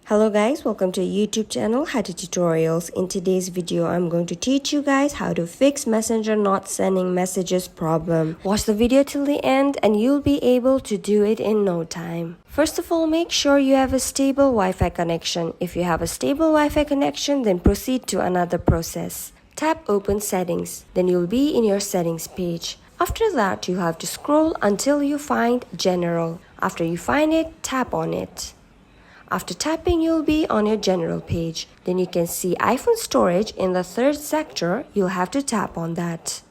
Hello guys, welcome to YouTube channel How to Tutorials. In today's video, I'm going to teach you guys how to fix Messenger not sending messages problem. Watch the video till the end and you'll be able to do it in no time. First of all, make sure you have a stable Wi-Fi connection. If you have a stable Wi-Fi connection, then proceed to another process. Tap Open Settings, then you'll be in your settings page. After that, you have to scroll until you find General. After you find it, tap on it. After tapping, you'll be on your general page. Then you can see iPhone storage in the third sector. You'll have to tap on that.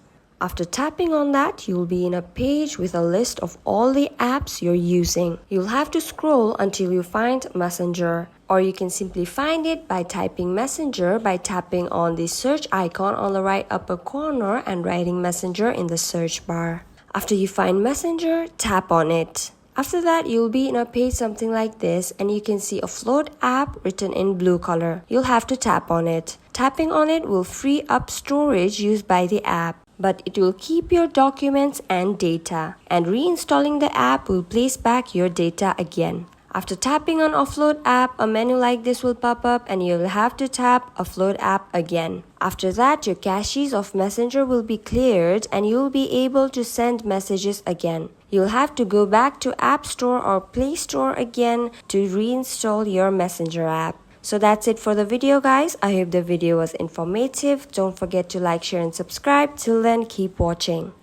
After tapping on that, you'll be in a page with a list of all the apps you're using. You'll have to scroll until you find Messenger. Or you can simply find it by typing Messenger by tapping on the search icon on the right upper corner and writing Messenger in the search bar. After you find Messenger, tap on it. After that, you'll be in a page something like this and you can see a float app written in blue color. You'll have to tap on it. Tapping on it will free up storage used by the app, but it will keep your documents and data. And reinstalling the app will place back your data again. After tapping on Offload app, a menu like this will pop up and you'll have to tap Offload app again. After that, your caches of Messenger will be cleared and you'll be able to send messages again. You'll have to go back to App Store or Play Store again to reinstall your Messenger app. So that's it for the video guys. I hope the video was informative. Don't forget to like, share and subscribe. Till then, keep watching.